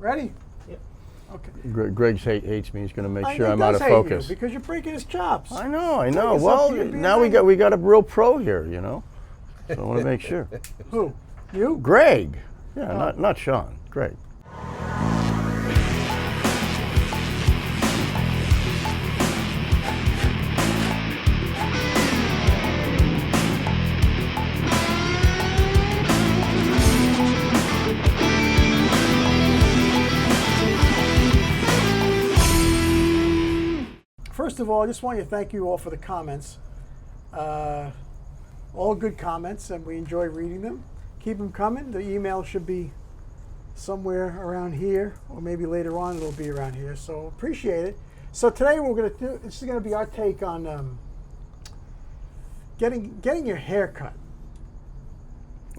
Ready? Yep. Okay. Greg hates me. He's going to make sure He I'm out does of hate focus. you because you're breaking his chops. I know. Take us Well, up to your now being we got a real pro here, you know. So I want to make sure. Who? You? Greg. Yeah, not Sean. Greg. First of all, I just want to thank you all for the comments. All good comments, and we enjoy reading them. Keep them coming. The email should be somewhere around here, or maybe later on it'll be around here. So appreciate it. So today this is going to be our take on getting your hair cut.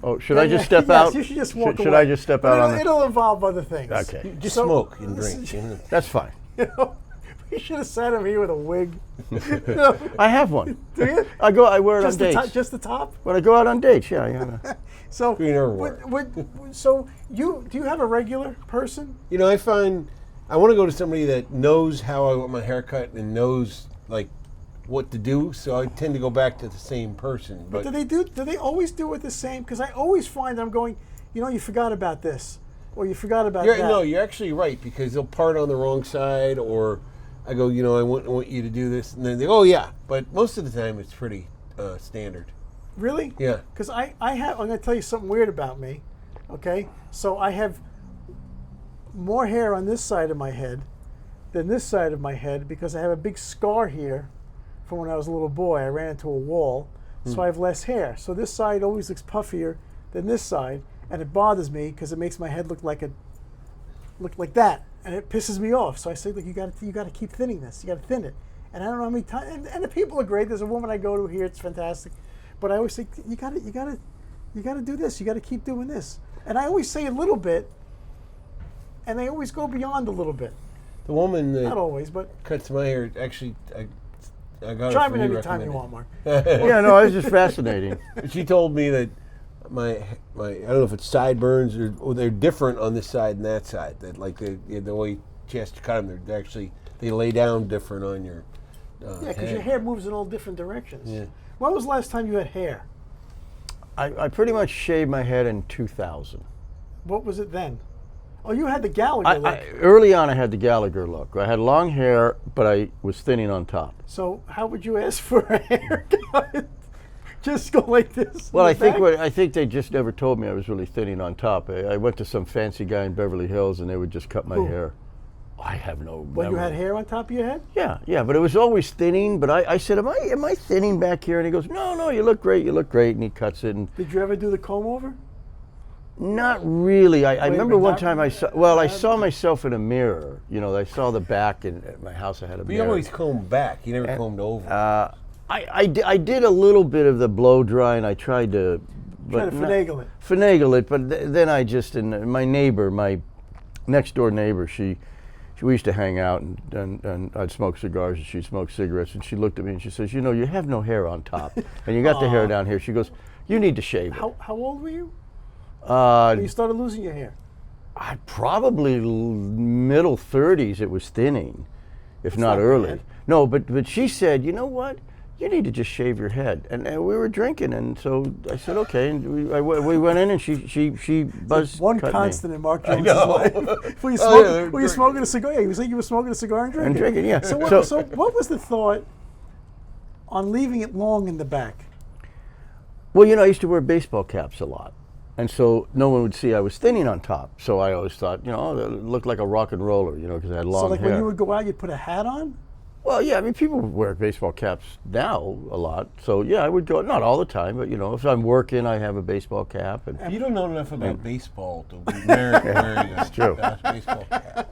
Oh, should I just step yes, out? You should just walk away. Should I just step out on the... It'll involve other things. Okay. Just smoke and drink. That's fine. You know, we should have sat him here with a wig. I have one. Do you? I wear it on dates. Just the top? When I go out on dates, yeah. So, Green or so do you have a regular person? You know, I find I want to go to somebody that knows how I want my hair cut and knows like what to do. So I tend to go back to the same person. But do they always do it the same? Because I always find I'm going, you forgot about this, or you forgot about that. No, you're actually right because they'll part on the wrong side, or I go, I want you to do this, and then they go, oh yeah. But most of the time, it's pretty standard. Really? Yeah. Because I'm going to tell you something weird about me. Okay, so I have more hair on this side of my head than this side of my head because I have a big scar here from when I was a little boy. I ran into a wall, so I have less hair. So this side always looks puffier than this side, and it bothers me because it makes my head look like that, and it pisses me off. So I say, look, you got to keep thinning this. You got to thin it. And I don't know how many times. And the people are great. There's a woman I go to here. It's fantastic. But I always say, you got to do this. You got to keep doing this. And I always say a little bit, and they always go beyond a little bit. The woman that Not always, but cuts my hair, actually, I got it chime from in you anytime you recommended. want, Mark. Yeah, no, it's just fascinating. She told me that my I don't know if it's sideburns or they're different on this side and that side. That like the way she has to cut them, they lay down different on your Yeah, because head. your hair moves in all different directions. Yeah. When was the last time you had hair? I pretty much shaved my head in 2000. What was it then? Oh, you had the Gallagher look. Early on, I had the Gallagher look. I had long hair, but I was thinning on top. So how would you ask for a haircut? Just go like this? Well, in the back? I think they just never told me I was really thinning on top. I went to some fancy guy in Beverly Hills, and they would just cut my Who? hair. I have no When you memory. had hair on top of your head? Yeah, but it was always thinning. But I said, am I thinning back here? And he goes, no, you look great, and he cuts it. And Did you ever do the comb over? not really. I remember one not time I saw myself in a mirror. I saw the back, and at my house I had a But you mirror. always comb back. You never combed over. I did a little bit of the blow dry, and I tried to Try to finagle it. Finagle it, but then I just, and my neighbor, my next door neighbor, we used to hang out, and I'd smoke cigars and she'd smoke cigarettes, and she looked at me and she says, you have no hair on top, and you got the hair down here. She goes, you need to shave it. How old were you? When you started losing your hair? I probably middle 30s. It was thinning, if not not early. bad. No, but she said, you know what? You need to just shave your head. And we were drinking, and so I said, okay. And we went in, and she buzzed. One cut constant me. in Mark Jones' life. Were you smoking a cigar? Yeah, you was like you were smoking a cigar and drinking. And drinking, yeah. So what was the thought on leaving it long in the back? Well, I used to wear baseball caps a lot. And so no one would see I was thinning on top. So I always thought, it looked like a rock and roller, because I had long So like hair. when you would go out, you'd put a hat on? Well, yeah, people wear baseball caps now a lot. So yeah, I would go, not all the time, but if I'm working, I have a baseball cap. And You don't know enough about baseball to be wearing a true. baseball cap.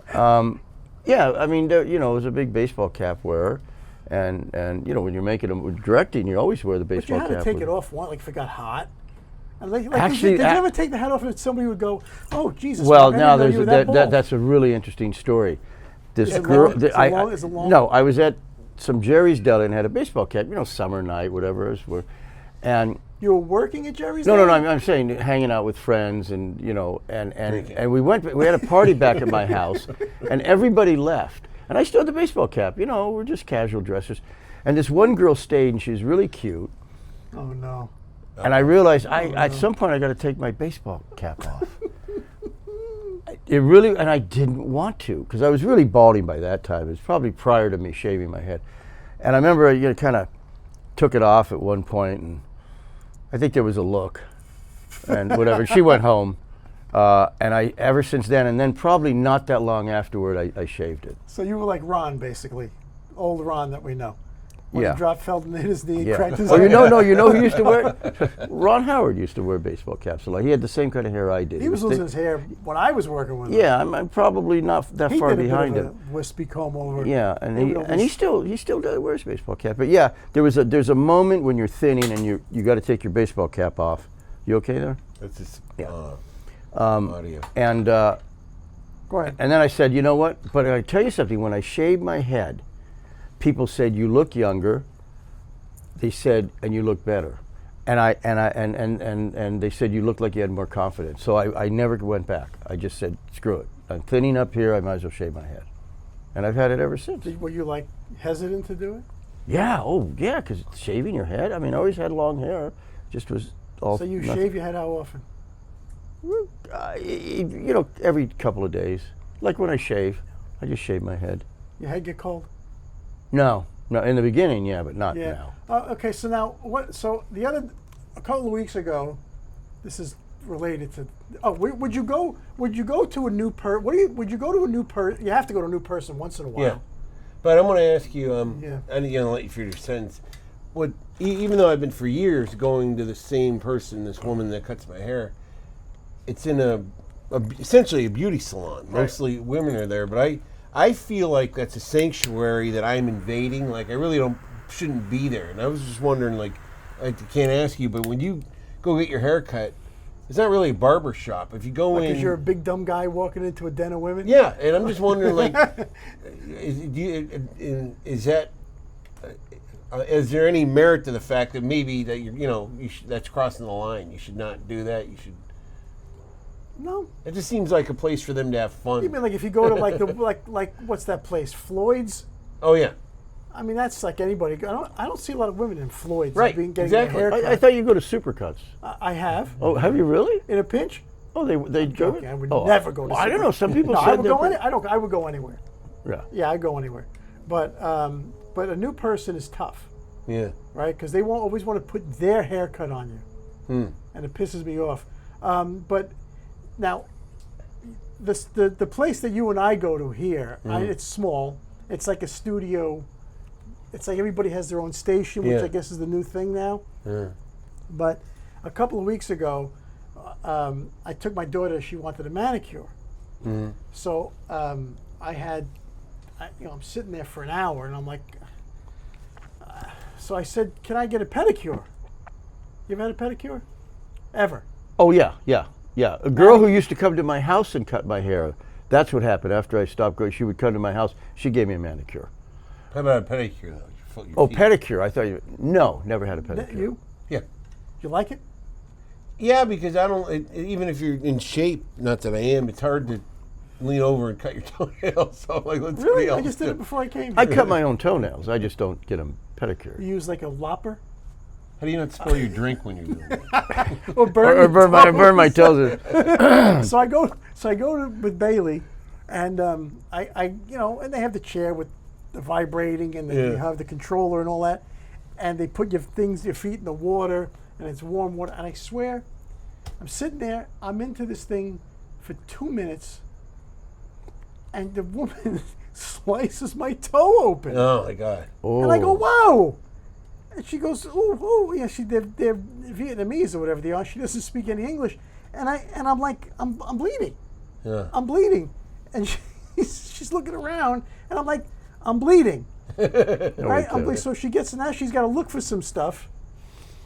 Yeah, it was a big baseball cap wearer. And when you're directing, you always wear the But you baseball had cap. to take with- it off once, like if it got hot. And Actually, did you ever take the hat off and somebody would go, "Oh Jesus"? Well, Mark, I now didn't know you were that bald." that's a really interesting story. This Is it girl, long? Is it long? No, I was at some Jerry's Deli and had a baseball cap. Summer night, whatever it was, and You were working at Jerry's? No, then? I'm saying hanging out with friends and Drinking. and we had a party back at my house, and everybody left, and I still had the baseball cap. We're just casual dressers, and this one girl stayed, and she was really cute, Oh no. and I realized at some point I got to take my baseball cap off. And I didn't want to because I was really balding by that time. It was probably prior to me shaving my head, and I remember I kind of took it off at one point, and I think there was a look, and whatever. She went home, and I ever since then, and then probably not that long afterward, I shaved it. So you were like Ron, basically, old Ron that we know. When Yeah. he dropped Feldman, hit his knee, and Yeah. cracked his Oh, eye. you know who used to wear? Ron Howard used to wear baseball caps a lot. He had the same kind of hair I did. He was losing his hair when I was working with him. Yeah, I'm probably not that He far did a behind bit of him. a wispy comb over. Yeah, and He would he still wears a baseball cap. But yeah, there's a moment when you're thinning and you got to take your baseball cap off. You okay there? That's just Yeah. audio. And Go ahead. and then I said, you know what? But I tell you something. When I shaved my head, people said you look younger. They said, and you look better, and they said you look like you had more confidence. So I never went back. I just said, screw it. I'm thinning up here. I might as well shave my head, and I've had it ever since. Were you like hesitant to do it? Yeah. Oh, yeah. Because shaving your head. I mean, I always had long hair. Just was all. So you nothing. shave your head how often? Every couple of days. Like when I shave, I just shave my head. Your head get cold? No. In the beginning, yeah, but not Yeah. now. Okay, so now what? So a couple of weeks ago, this is related to. Oh, would you go to a new would you go to a new person? You have to go to a new person once in a while. Yeah, but I'm going to ask you. Yeah. I'm going to let you finish your sentence. Even though I've been for years going to the same person, this woman that cuts my hair, it's in essentially a beauty salon. Right. Mostly women are there, but I feel like that's a sanctuary that I'm invading. Like I really shouldn't be there. And I was just wondering, like, I can't ask you, but when you go get your hair cut, it's not really a barber shop. If you go in, Because you're a big dumb guy walking into a den of women. yeah, and I'm just wondering, like, is there any merit to the fact that maybe that that's crossing the line? You should not do that. You should. No. It just seems like a place for them to have fun. You mean like if you go to like what's that place? Floyd's. Oh yeah, I mean that's like anybody. I don't see a lot of women in Floyd's. Right, Getting exactly. a haircut. I thought you go to Supercuts. I have Oh, have you really? in a pinch. Oh, they go. Okay, I would oh, never go to. well, I don't know. Some people No, said I would they're go. pretty- I would go anywhere. Yeah. Yeah, I'd go anywhere. But a new person is tough, yeah. right? Because they won't always want to put their haircut on you, and it pisses me off. But now, the place that you and I go to here, it's small. It's like a studio. It's like everybody has their own station, which Yeah. I guess is the new thing now. Yeah. But a couple of weeks ago, I took my daughter. She wanted a manicure, so I'm sitting there for an hour, and I'm like, so I said, "Can I get a pedicure?" You ever had a pedicure? Ever? Oh yeah. A girl who used to come to my house and cut my hair. That's what happened after I stopped going. She would come to my house. She gave me a manicure. How about a pedicure though? Your Oh, feet. pedicure. I thought no, never had a pedicure. You? Yeah. You like it? Yeah, because I don't. Even if you're in shape, not that I am, it's hard to lean over and cut your toenails. So I'm like, let's Really? be I else just did do. it before I came. I here. cut my own toenails. I just don't get them pedicure. You use like a lopper How do you not spill your drink when you're doing that? or burn, Or burn my toes. So I go with Bailey, and and they have the chair with the vibrating, and you have the controller and all that, and they put your feet in the water, and it's warm water, and I swear, I'm sitting there, I'm into this thing for 2 minutes, and the woman slices my toe open, Oh my God. Oh. and I go, "Whoa!" And she goes, "Ooh, yeah." They're Vietnamese or whatever they are. She doesn't speak any English, and I'm like, I'm bleeding. Yeah. I'm bleeding. And she's looking around, and I'm like, I'm bleeding. Right? I'm bleeding. So she gets, now she's got to look for some stuff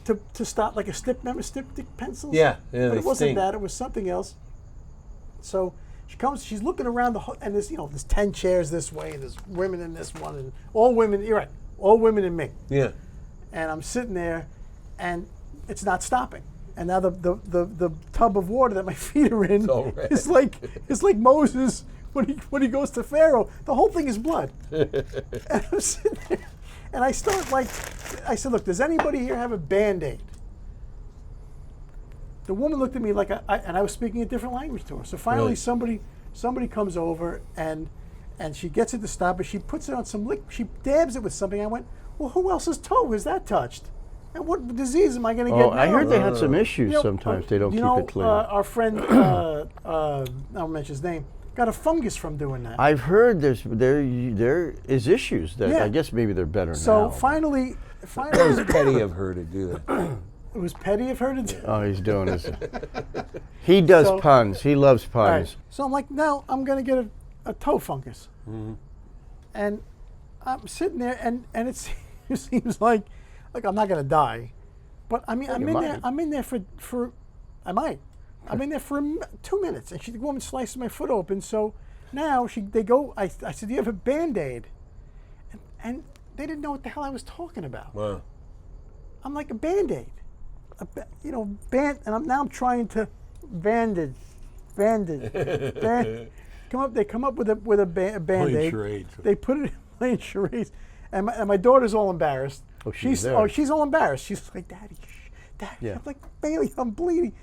to stop, like a stick, remember stick pencils? Yeah, But they it wasn't sting. that, it was something else. So she's looking around and there's 10 chairs this way, and there's women in this one, and all women, you're right, all women and me. Yeah. And I'm sitting there, and it's not stopping. And now the tub of water that my feet are in all red. is like Moses when he goes to Pharaoh. The whole thing is blood. And I'm sitting there, and I said, look, does anybody here have a Band-Aid? The woman looked at me like and I was speaking a different language to her. So finally, Really? somebody comes over and she gets it to stop, but she puts it on some liquid. She dabs it with something. I went, well, who else's toe is that touched? And what disease am I going to get now? I heard they had some issues. You know, Sometimes they don't keep it clean. Our friend, I won't mention his name, got a fungus from doing that. I've heard there is issues that Yeah. I guess maybe they're better now. So finally, That was petty of her to do that. it was petty of her to do. Oh, he's doing this. He does So- puns. He loves All right. puns. So I'm like, now I'm going to get a toe fungus. And I'm sitting there, and it seems like I'm not going to die. But I mean, you might. I'm in there for I might. I'm in there for 2 minutes, and the woman slices my foot open. So now they go. I said, do you have a Band-Aid? And they didn't know what the hell I was talking about. Wow. I'm like, a Band-Aid, and I'm trying to bandage. They come up with a Band-Aid. charades. They put it in playing charades, and my daughter's all embarrassed. Oh, she's there. She's all embarrassed. She's like, Daddy, shh, Daddy. Yeah. I'm like, Bailey, I'm bleeding.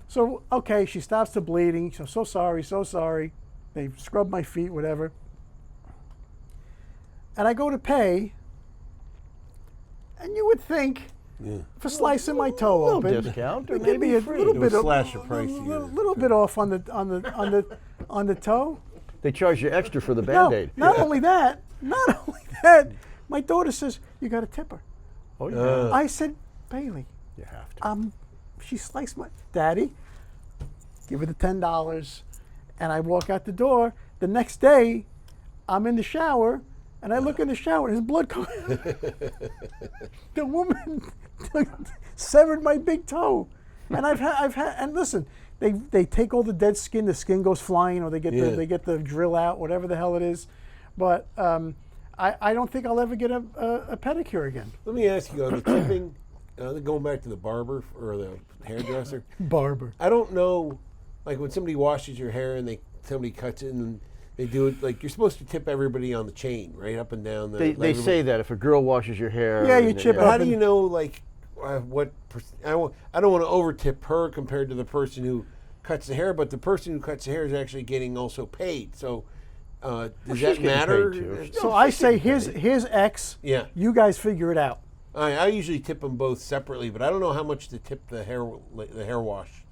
So okay, she stops the bleeding. So so sorry. They scrub my feet, whatever. And I go to pay, and you would think, for slicing my toe little open, discount, or they give maybe me a free. little It bit would of slash the price a of your little bit off on the toe. They charge you extra for the No, Band-Aid. not only that, my daughter says, you got to tip her. Oh, yeah. I said, Bailey, You have to. she sliced my Daddy, give her the $10, and I walk out the door. The next day, I'm in the shower, and I look in the shower, and there's blood coming. The woman severed my big toe, and I've had, and listen, they take all the dead skin, the skin goes flying, or they get the drill out, whatever the hell it is, but I don't think I'll ever get a pedicure again. Let me ask you, on the tipping, going back to the barber or the hairdresser, Barber. I don't know, like when somebody washes your hair and somebody cuts it and they do it, like you're supposed to tip everybody on the chain, right, up and down. They say that if a girl washes your hair. Yeah, you and- chip But how up do and- you know, like, what? I don't want to over tip her compared to the person who cuts the hair, but the person who cuts the hair is actually getting also paid. So does she's that getting matter? paid too. So I say, here's X. Yeah. You guys figure it out. I usually tip them both separately, but I don't know how much to tip the hair wash.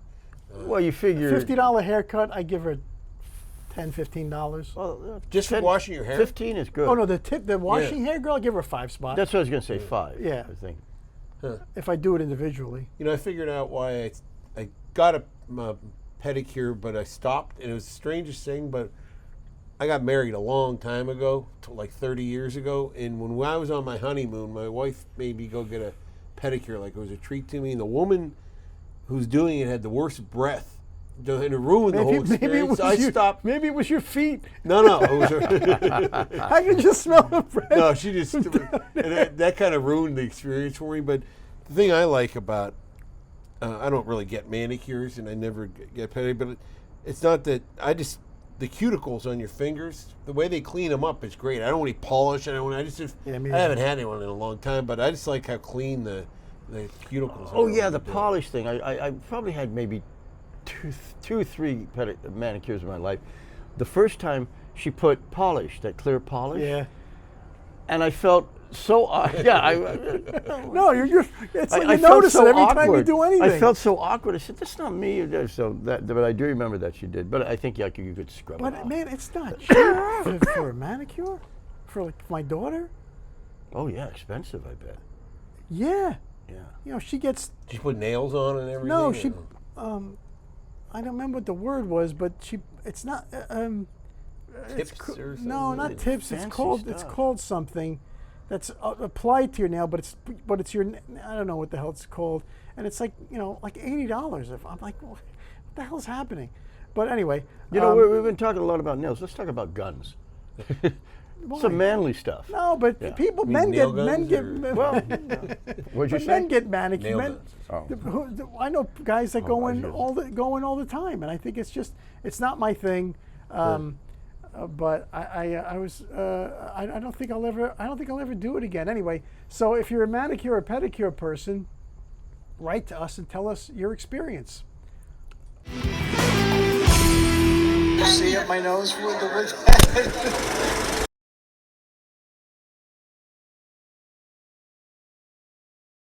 Well, you figure. $50 haircut, I give her $10, $15. Well, Just for 10 washing your hair? 15 is good. Oh no, the washing hair girl, I give her a 5 spot. That's what I was going to say, 5. Yeah. I think. If I do it individually. You know, I figured out why I got a pedicure, but I stopped, and it was the strangest thing, but I got married a long time ago, like 30 years ago, and when I was on my honeymoon, my wife made me go get a pedicure like it was a treat to me, and the woman who's doing it had the worst breath, and it ruined the whole experience. So I stopped. Maybe it was your feet. No, it was her. I can just smell the breath. No, she just and that kind of ruined the experience for me. But the thing I like about I don't really get manicures, and I never get pedicures, but it's not that the cuticles on your fingers, the way they clean them up is great. I don't want any polish. I haven't had anyone in a long time, but I just like how clean the cuticles are. Oh, yeah, the polish thing. I probably had maybe two, 3 manicures in my life. The first time she put polish, that clear polish. Yeah. And I felt so No, you're it's like you felt notice so it every awkward. time you do anything. I felt so awkward. I said, "That's not me." But I do remember that she did. But I think you could scrub it But off. man, it's not cheap for a manicure for like my daughter. Oh yeah, expensive. I bet. Yeah. Yeah. You know, she gets Did you put nails on and everything? no. or She I don't remember what the word was, but it's not tips or something? no, not tips. Fancy It's stuff. called something that's applied to your nail, but it's your I don't know what the hell it's called, and it's like like $80. If I'm like, what the hell's happening? But anyway, You know, we've been talking a lot about nails. Let's talk about guns. Some manly stuff. No, but Yeah. people, mean men nail get, men guns get, or- Well, what'd you but say? men get manicure. Nail Men, guns. I know guys that go I in hear all the time, and I think it's not my thing. But I don't think I'll ever do it again. Anyway, so if you're a manicure or pedicure person, write to us and tell us your experience. See at my nose with